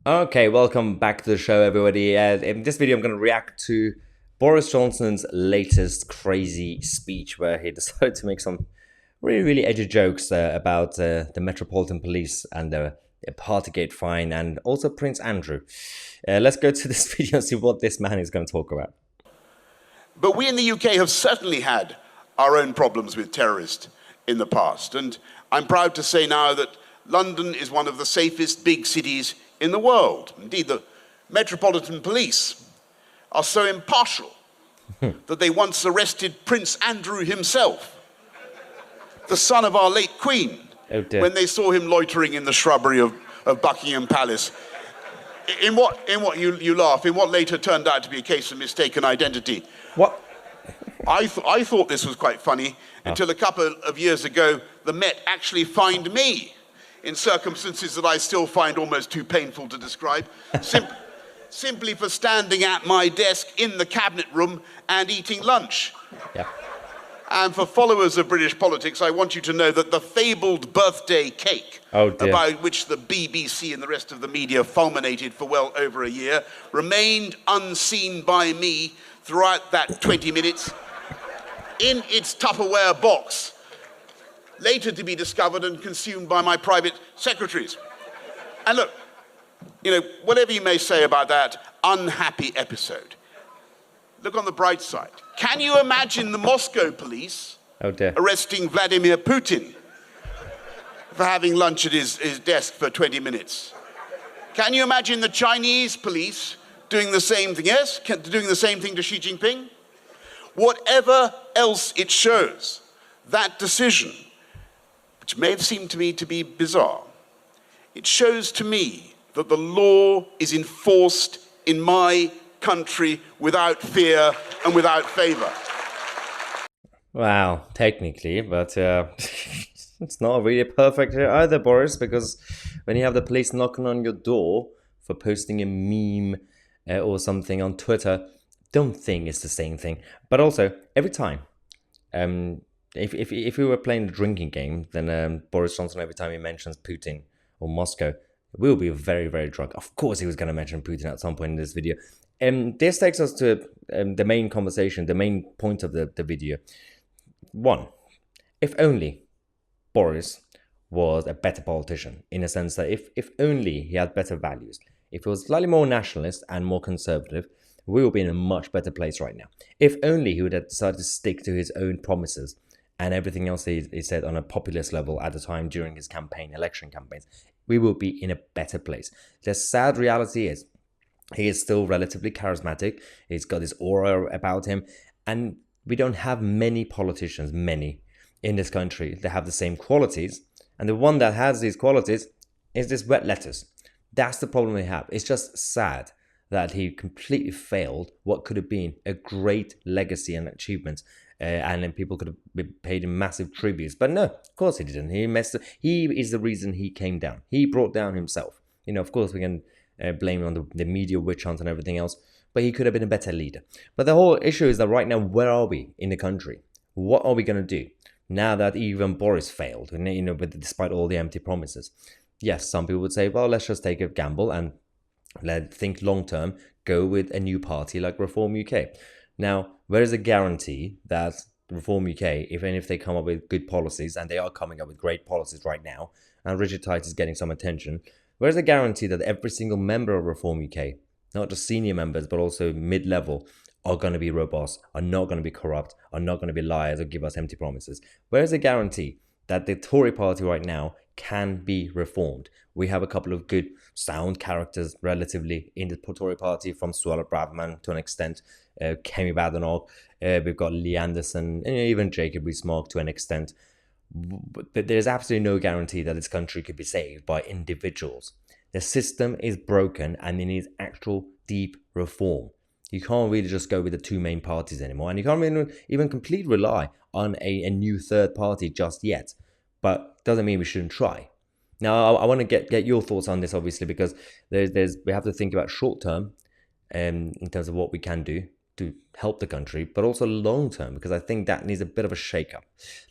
Okay, welcome back to the show, everybody. In this video, I'm going to react to Boris Johnson's latest crazy speech where he decided to make some really edgy jokes about the Metropolitan Police and the Partygate fine and also Prince Andrew. Let's go to this video and see what this man is going to talk about. But we in the UK have certainly had our own problems with terrorists in the past. And I'm proud to say now that London is one of the safest big cities in the world. Indeed, the Metropolitan Police are so impartial that they once arrested Prince Andrew himself, the son of our late Queen, when they saw him loitering in the shrubbery of Buckingham Palace. In what you laugh, in what later turned out to be a case of mistaken identity. What? I thought this was quite funny until a couple of years ago, the Met actually fined me in circumstances that I still find almost too painful to describe, simply for standing at my desk in the cabinet room and eating lunch. Yeah. And for followers of British politics, I want you to know that the fabled birthday cake, about which the BBC and the rest of the media fulminated for well over a year, remained unseen by me throughout that 20 minutes in its Tupperware box, later to be discovered and consumed by my private secretaries. And look, whatever you may say about that unhappy episode, look on the bright side. Can you imagine the Moscow police arresting Vladimir Putin for having lunch at his desk for 20 minutes? Can you imagine the Chinese police doing the same thing? Yes, doing the same thing to Xi Jinping? Whatever else it shows, that decision, which may have seemed to me to be bizarre, it shows to me that the law is enforced in my country without fear and without favor. Wow, technically, but it's not really perfect here either, Boris, because when you have the police knocking on your door for posting a meme or something on Twitter, don't think it's the same thing. But also, every time, if we were playing a drinking game, then Boris Johnson, every time he mentions Putin or Moscow, we'll be very, very drunk. Of course he was going to mention Putin at some point in this video. This takes us to the main conversation, the main point of the video. One, if only Boris was a better politician, in a sense that if only he had better values, if he was slightly more nationalist and more conservative, we will be in a much better place right now. If only he would have decided to stick to his own promises and everything else he said on a populist level at the time during his election campaigns, we will be in a better place. The sad reality is, he is still relatively charismatic. He's got this aura about him. And we don't have many politicians, in this country that have the same qualities. And the one that has these qualities is this wet lettuce. That's the problem we have. It's just sad that he completely failed what could have been a great legacy and achievement. And then people could have been paid him massive tributes. But no, of course he didn't. He is the reason he came down. He brought down himself. Of course we can blame on the media witch hunt and everything else, but he could have been a better leader. But the whole issue is that right now, where are we in the country? What are we going to do now that even Boris failed, despite all the empty promises? Yes, some people would say, well, let's just take a gamble and think long term, go with a new party like Reform UK. Now, where is a guarantee that Reform UK, even if they come up with good policies, and they are coming up with great policies right now, and Richard Tice is getting some attention, where's the guarantee that every single member of Reform UK, not just senior members, but also mid-level, are going to be robust, are not going to be corrupt, are not going to be liars or give us empty promises? Where's the guarantee that the Tory party right now can be reformed? We have a couple of good, sound characters relatively in the Tory party, from Suella Braverman to an extent, Kemi Badenoch, we've got Lee Anderson, and even Jacob Rees-Mogg to an extent. But there's absolutely no guarantee that this country could be saved by individuals. The system is broken and it needs actual deep reform. You can't really just go with the two main parties anymore, and you can't even completely rely on a new third party just yet. But doesn't mean we shouldn't try. Now, I want to get your thoughts on this, obviously, because we have to think about short term in terms of what we can do to help the country, but also long term, because I think that needs a bit of a shake-up.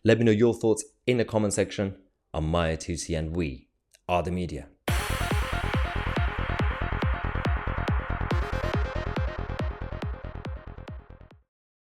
Let me know your thoughts in the comment section. I'm Mahyar, Tousi, and we are the media.